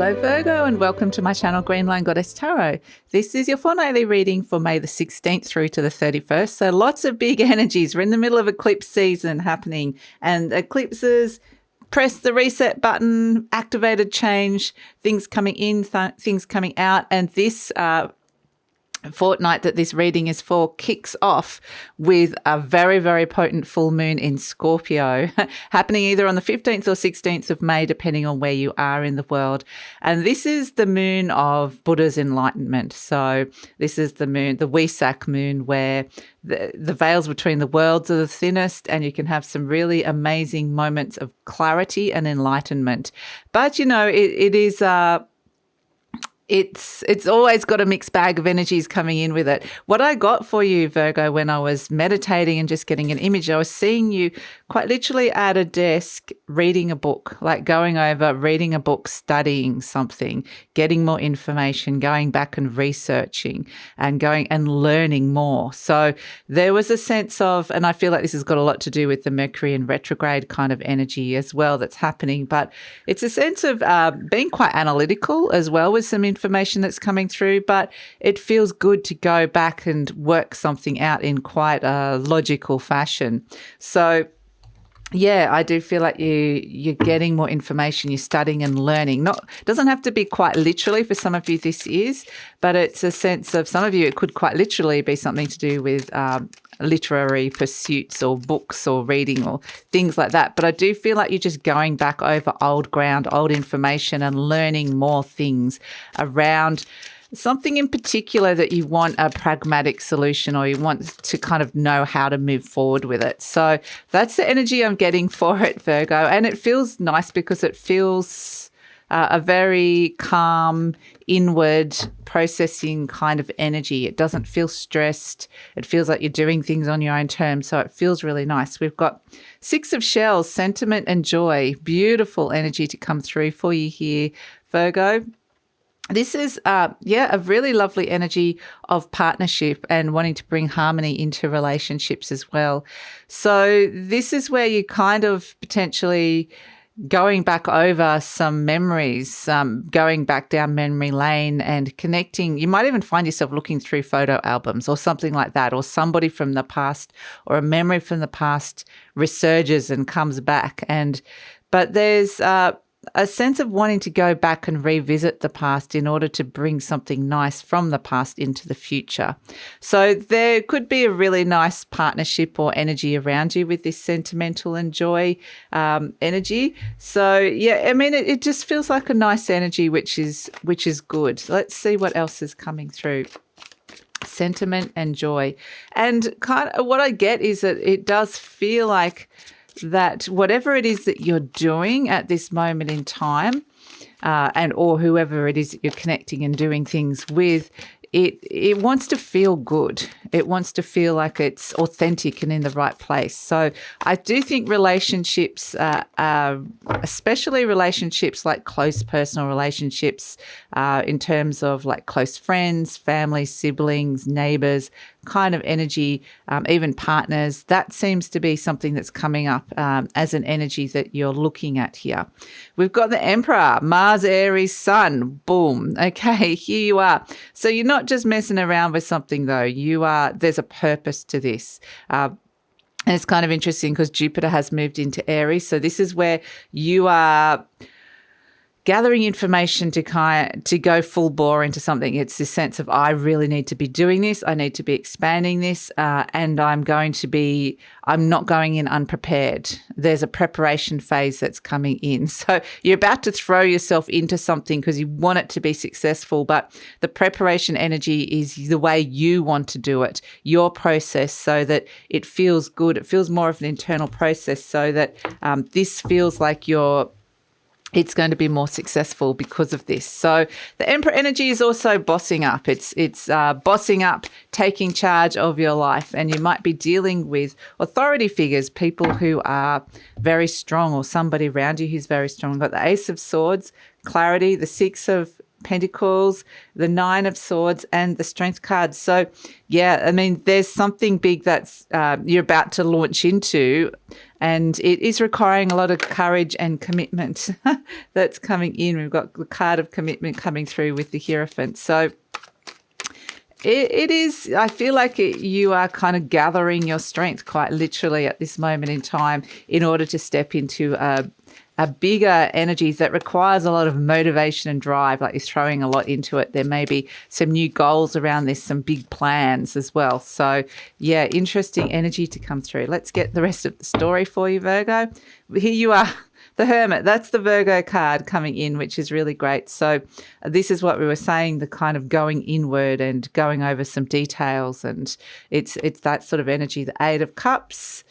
Hello Virgo and welcome to my channel GreenLion Goddess Tarot. This is your fortnightly reading for May the 16th through to the 31st. So lots of big energies. We're in the middle of eclipse season happening, and eclipses press the reset button, activated change, things coming in, things coming out, and this fortnight that this reading is for kicks off with a very, very potent full moon in Scorpio happening either on the 15th or 16th of May, depending on where you are in the world. And this is the moon of Buddha's enlightenment. So this is the moon, the Wesak moon, where the veils between the worlds are the thinnest, and you can have some really amazing moments of clarity and enlightenment. But, you know, it is it's always got a mixed bag of energies coming in with it. What I got for you, Virgo, when I was meditating and just getting an image, I was seeing you quite literally at a desk reading a book, like going over, reading a book, studying something, getting more information, going back and researching and going and learning more. So there was a sense of, and I feel like this has got a lot to do with the Mercury in retrograde kind of energy as well that's happening, but it's a sense of being quite analytical as well with some information that's coming through, but it feels good to go back and work something out in quite a logical fashion. So yeah, I do feel like you're getting more information, you're studying and learning. Doesn't have to be quite literally for some of you this is, but it's a sense of some of you it could quite literally be something to do with literary pursuits or books or reading or things like that. But I do feel like you're just going back over old ground, old information and learning more things around something in particular that you want a pragmatic solution or you want to kind of know how to move forward with it. So that's the energy I'm getting for it, Virgo. And it feels nice because it feels a very calm, inward processing kind of energy. It doesn't feel stressed. It feels like you're doing things on your own terms. So it feels really nice. We've got Six of Shells, sentiment and joy. Beautiful energy to come through for you here, Virgo. This is, a really lovely energy of partnership and wanting to bring harmony into relationships as well. So this is where you kind of potentially going back over some memories, going back down memory lane and connecting. You might even find yourself looking through photo albums or something like that, or somebody from the past or a memory from the past resurges and comes back. But there's a sense of wanting to go back and revisit the past in order to bring something nice from the past into the future. So there could be a really nice partnership or energy around you with this sentimental and joy energy. So yeah, I mean, it just feels like a nice energy, which is good. Let's see what else is coming through. Sentiment and joy. And kind of what I get is that it does feel like that whatever it is that you're doing at this moment in time, or whoever it is that you're connecting and doing things with, it wants to feel good. It wants to feel like it's authentic and in the right place. So I do think relationships, especially relationships like close personal relationships, in terms of like close friends, family, siblings, neighbours, kind of energy, even partners, that seems to be something that's coming up as an energy that you're looking at here. We've got the Emperor, Mars, Aries, Sun, boom. Okay, here you are. So you're not just messing around with something though. There's a purpose to this. And it's kind of interesting because Jupiter has moved into Aries. So this is where you are gathering information to go full bore into something. It's this sense of, I really need to be doing this. I need to be expanding this. And I'm not going in unprepared. There's a preparation phase that's coming in. So you're about to throw yourself into something because you want it to be successful, but the preparation energy is the way you want to do it, your process, so that it feels good. It feels more of an internal process so that this feels like it's going to be more successful because of this. So the Emperor energy is also bossing up. It's bossing up, taking charge of your life. And you might be dealing with authority figures, people who are very strong or somebody around you who's very strong. We've got the Ace of Swords, clarity, the Six of Pentacles, the Nine of Swords, and the Strength card. So, yeah, I mean, there's something big that's you're about to launch into, and it is requiring a lot of courage and commitment that's coming in. We've got the card of commitment coming through with the Hierophant. So it is, I feel like you are kind of gathering your strength quite literally at this moment in time in order to step into a bigger energy that requires a lot of motivation and drive, like you're throwing a lot into it. There may be some new goals around this, some big plans as well. So, yeah, interesting energy to come through. Let's get the rest of the story for you, Virgo. Here you are. The Hermit, that's the Virgo card coming in, which is really great. So this is what we were saying, the kind of going inward and going over some details. And it's that sort of energy, the Eight of Cups,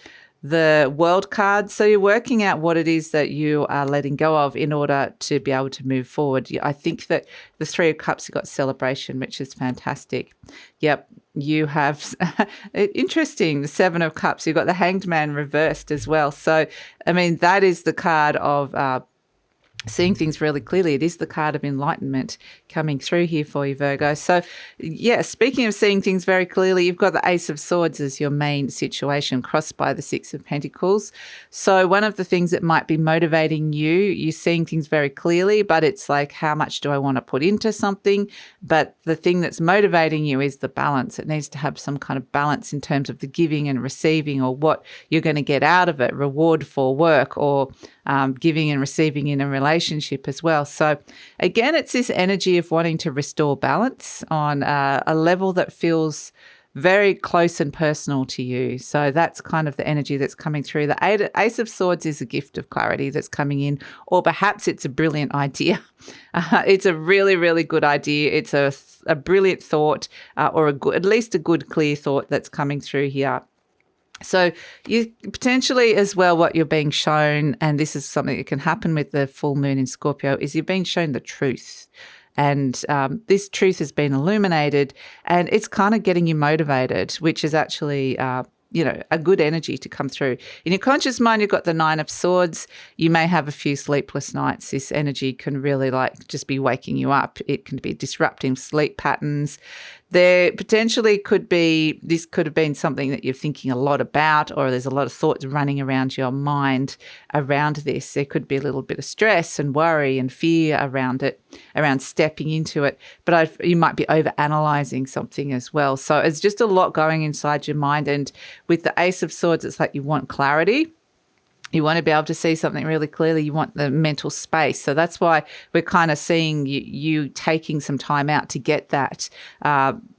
the World card. So you're working out what it is that you are letting go of in order to be able to move forward. I think that the Three of Cups, you've got celebration, which is fantastic. Yep. You have, interesting, the Seven of Cups. You've got the Hanged Man reversed as well. So, I mean, that is the card of seeing things really clearly. It is the card of enlightenment coming through here for you, Virgo. So, yeah, speaking of seeing things very clearly, you've got the Ace of Swords as your main situation, crossed by the Six of Pentacles. So one of the things that might be motivating you, you're seeing things very clearly, but it's like, how much do I want to put into something? But the thing that's motivating you is the balance. It needs to have some kind of balance in terms of the giving and receiving, or what you're going to get out of it, reward for work, or giving and receiving in a relationship as well. So again, it's this energy of wanting to restore balance on a level that feels very close and personal to you. So that's kind of the energy that's coming through. The Ace of Swords is a gift of clarity that's coming in, or perhaps it's a brilliant idea. It's a really, really good idea. It's a brilliant thought, or at least a good, clear thought that's coming through here. So you potentially as well, what you're being shown, and this is something that can happen with the full moon in Scorpio, is you're being shown the truth. And this truth has been illuminated, and it's kind of getting you motivated, which is actually a good energy to come through. In your conscious mind, you've got the Nine of Swords. You may have a few sleepless nights. This energy can really just be waking you up. It can be disrupting sleep patterns. There potentially this could have been something that you're thinking a lot about, or there's a lot of thoughts running around your mind around this. There could be a little bit of stress and worry and fear around it, around stepping into it. But you might be over-analysing something as well. So it's just a lot going inside your mind. And with the Ace of Swords, it's like you want clarity. You want to be able to see something really clearly. You want the mental space. So that's why we're kind of seeing you taking some time out to get that.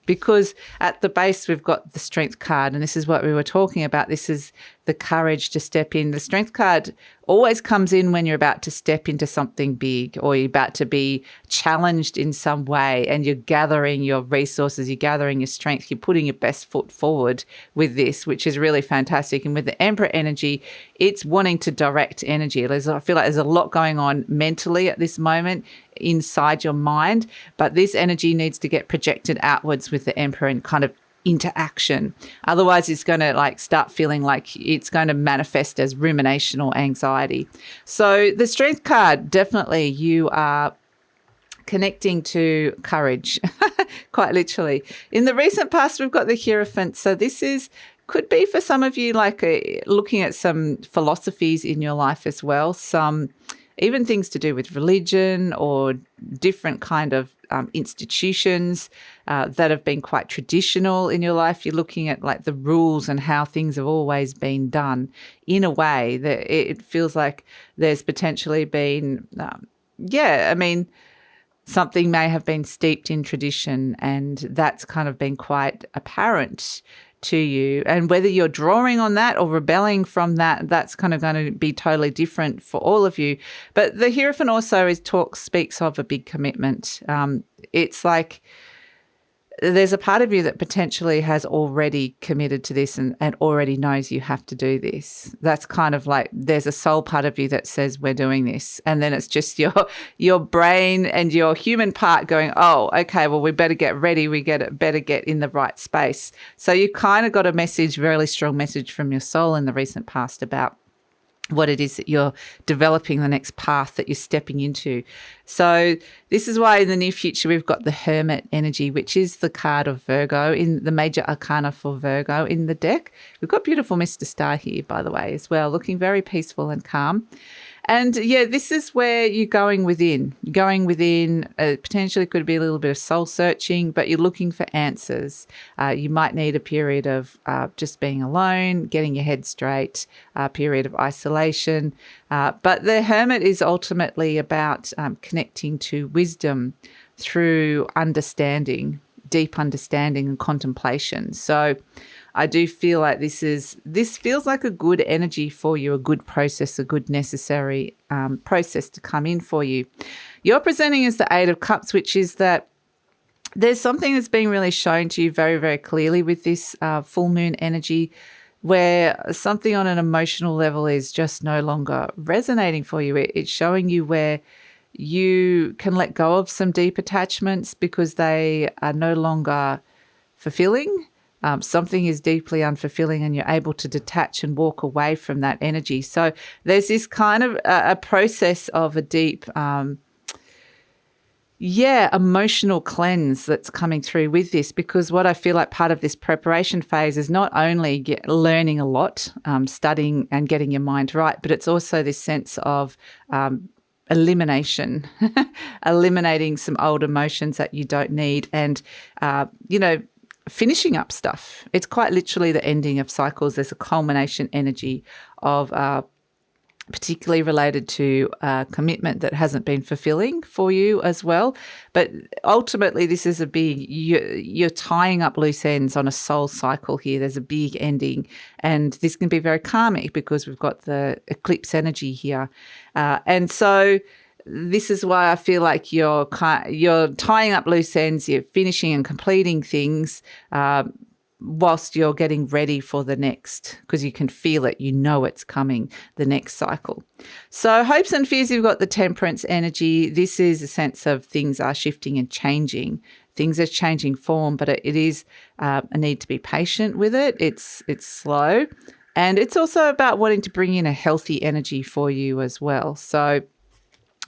Because at the base, we've got the Strength card, and this is what we were talking about. This is the courage to step in. The Strength card always comes in when you're about to step into something big, or you're about to be challenged in some way, and you're gathering your resources, you're gathering your strength, you're putting your best foot forward with this, which is really fantastic. And with the Emperor energy, it's wanting to direct energy. I feel like there's a lot going on mentally at this moment inside your mind, but this energy needs to get projected outwards with the Emperor and kind of into action. Otherwise, it's going to start feeling like it's going to manifest as rumination or anxiety. So the Strength card, definitely you are connecting to courage, quite literally. In the recent past, we've got the Hierophant. So this could be for some of you looking at some philosophies in your life as well, some even things to do with religion or different kind of institutions that have been quite traditional in your life. You're looking at the rules and how things have always been done in a way that it feels like there's potentially been, something may have been steeped in tradition, and that's kind of been quite apparent to you. And whether you're drawing on that or rebelling from that, that's kind of going to be totally different for all of you. But the Hierophant also speaks of a big commitment. It's like there's a part of you that potentially has already committed to this and already knows you have to do this. That's kind of like there's a soul part of you that says we're doing this. And then it's just your brain and your human part going, oh, okay, well, we better get ready. Better get in the right space. So you kind of got a really strong message from your soul in the recent past about what it is that you're developing, the next path that you're stepping into. So this is why in the near future we've got the Hermit energy, which is the card of Virgo in the major arcana for Virgo in the deck. We've got beautiful Mr. Star here, by the way, as well, looking very peaceful and calm. And yeah, this is where you're going within. Going within, potentially could be a little bit of soul searching, but you're looking for answers. You might need a period of just being alone, getting your head straight, a period of isolation. But the Hermit is ultimately about connecting to wisdom through understanding, deep understanding and contemplation. So I do feel like this feels like a good energy for you, a good process, a good necessary process to come in for you. You're presenting as the Eight of Cups, which is that there's something that's being really shown to you very, very clearly with this full moon energy, where something on an emotional level is just no longer resonating for you. It's showing you where you can let go of some deep attachments because they are no longer fulfilling. Something is deeply unfulfilling and you're able to detach and walk away from that energy. So there's this kind of a process of a deep, emotional cleanse that's coming through with this, because what I feel like part of this preparation phase is not only learning a lot, studying and getting your mind right, but it's also this sense of elimination, eliminating some old emotions that you don't need and, finishing up stuff. It's quite literally the ending of cycles. There's a culmination energy of particularly related to commitment that hasn't been fulfilling for you as well. But ultimately, this is a big, you're tying up loose ends on a soul cycle here. There's a big ending. And this can be very karmic because we've got the eclipse energy here. And so this is why I feel like you're tying up loose ends, you're finishing and completing things whilst you're getting ready for the next, because you can feel it, you know it's coming, the next cycle. So hopes and fears, you've got the Temperance energy. This is a sense of things are shifting and changing. Things are changing form, but it is a need to be patient with it. It's slow. And it's also about wanting to bring in a healthy energy for you as well. So,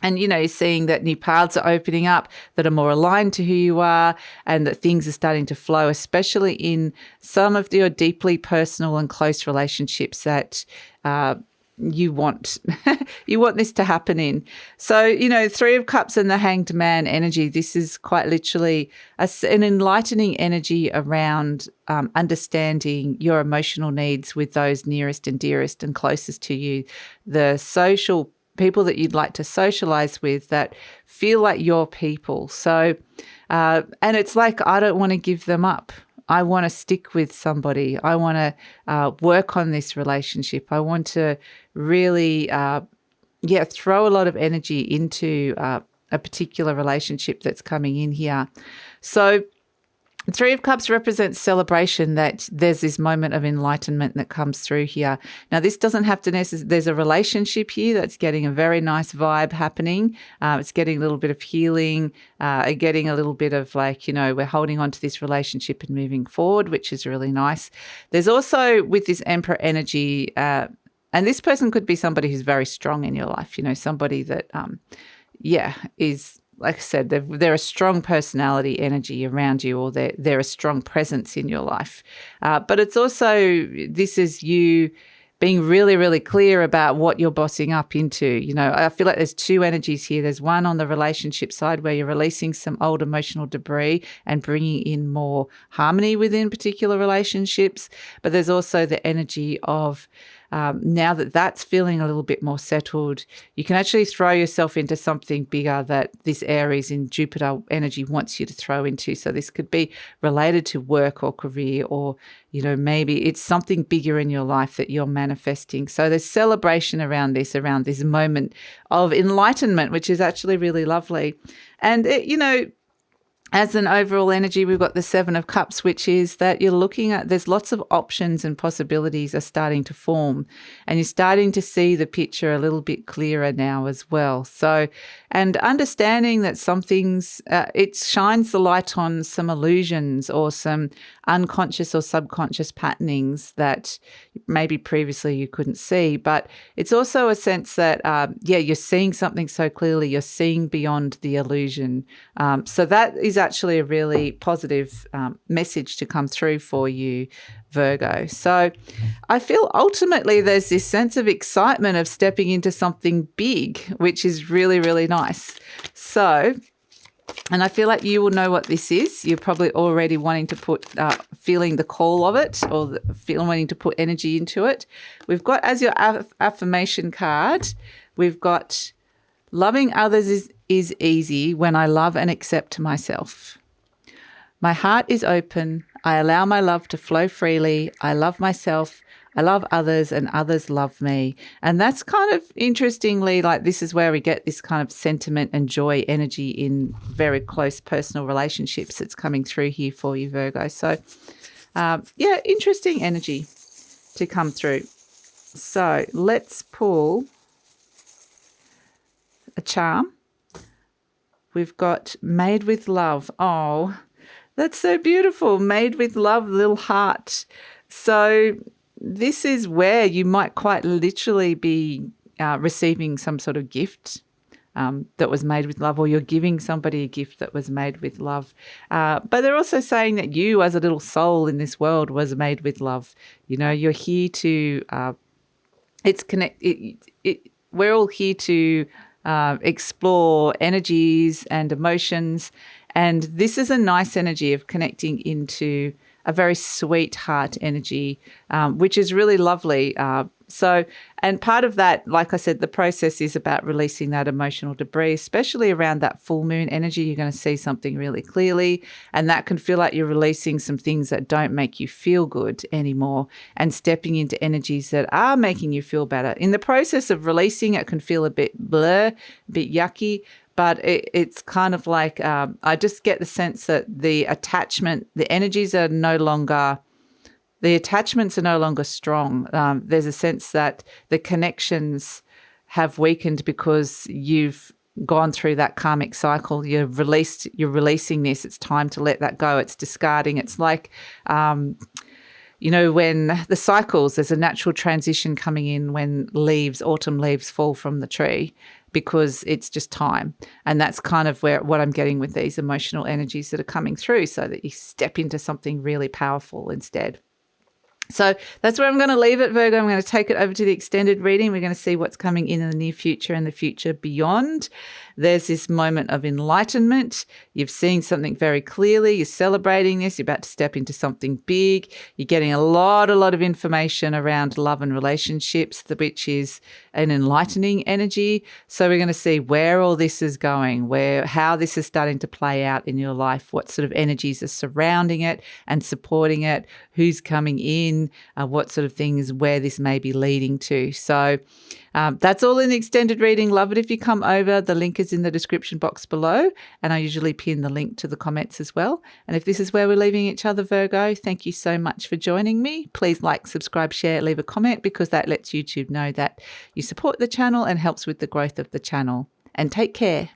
and, you're seeing that new paths are opening up that are more aligned to who you are and that things are starting to flow, especially in some of your deeply personal and close relationships that you want you want this to happen in. So, Three of Cups and the Hanged Man energy, this is quite literally an enlightening energy around understanding your emotional needs with those nearest and dearest and closest to you, the social people that you'd like to socialize with that feel like your people. So, and it's like, I don't want to give them up. I want to stick with somebody. I want to work on this relationship. I want to really, throw a lot of energy into a particular relationship that's coming in here. So, Three of Cups represents celebration, that there's this moment of enlightenment that comes through here. Now, this doesn't have to necessarily, there's a relationship here that's getting a very nice vibe happening. It's getting a little bit of healing, getting a little bit of we're holding on to this relationship and moving forward, which is really nice. There's also with this Emperor energy, and this person could be somebody who's very strong in your life, somebody that, is, like I said, they're a strong personality energy around you, or they're a strong presence in your life. But it's also, this is you being really, really clear about what you're bossing up into. I feel like there's two energies here. There's one on the relationship side where you're releasing some old emotional debris and bringing in more harmony within particular relationships. But there's also the energy of now that that's feeling a little bit more settled, you can actually throw yourself into something bigger that this Aries in Jupiter energy wants you to throw into. So this could be related to work or career, or, maybe it's something bigger in your life that you're manifesting. So there's celebration around this moment of enlightenment, which is actually really lovely. And, As an overall energy, we've got the Seven of Cups, which is that you're looking at, there's lots of options and possibilities are starting to form, and you're starting to see the picture a little bit clearer now as well. So, and understanding that some things, it shines the light on some illusions or some unconscious or subconscious patternings that maybe previously you couldn't see. But it's also a sense that, you're seeing something so clearly, you're seeing beyond the illusion. So that is actually a really positive message to come through for you, Virgo. So I feel ultimately there's this sense of excitement of stepping into something big, which is really, really nice. So, and I feel like you will know what this is. You're probably already wanting to put, feeling the call of it, or wanting to put energy into it. We've got as your affirmation card, we've got loving others is easy when I love and accept myself. My heart is open. I allow my love to flow freely. I love myself. I love others and others love me. And that's kind of interestingly, like this is where we get this kind of sentiment and joy energy in very close personal relationships that's coming through here for you, Virgo. So, interesting energy to come through. So let's pull a charm. We've got Made with Love. Oh, that's so beautiful. Made with Love, little heart. So this is where you might quite literally be receiving some sort of gift that was made with love, or you're giving somebody a gift that was made with love. But they're also saying that you as a little soul in this world was made with love. You know, you're here to, we're all here to explore energies and emotions. And this is a nice energy of connecting into a very sweet heart energy, which is really lovely. And part of that, like I said, the process is about releasing that emotional debris, especially around that full moon energy. You're going to see something really clearly, and that can feel like you're releasing some things that don't make you feel good anymore and stepping into energies that are making you feel better. In the process of releasing, it can feel a bit blur, a bit yucky, but it's kind of like I just get the sense that the attachment, the energies are no longer, the attachments are no longer strong. There's a sense that the connections have weakened because you've gone through that karmic cycle. You're releasing this. It's time to let that go. It's discarding. It's like, when the cycles, there's a natural transition coming in when autumn leaves fall from the tree, because it's just time. And that's kind of what I'm getting with these emotional energies that are coming through, so that you step into something really powerful instead. So that's where I'm going to leave it, Virgo. I'm going to take it over to the extended reading. We're going to see what's coming in the near future and the future beyond. There's this moment of enlightenment. You've seen something very clearly. You're celebrating this. You're about to step into something big. You're getting a lot of information around love and relationships, which is an enlightening energy. So we're going to see where all this is going, how this is starting to play out in your life, what sort of energies are surrounding it and supporting it, who's coming in, what sort of things, where this may be leading to. So that's all in the extended reading. Love it if you come over. The link is in the description box below, and I usually pin the link to the comments as well. And if this is where we're leaving each other, Virgo, thank you so much for joining me. Please like, subscribe, share, leave a comment, because that lets YouTube know that you support the channel and helps with the growth of the channel. And take care.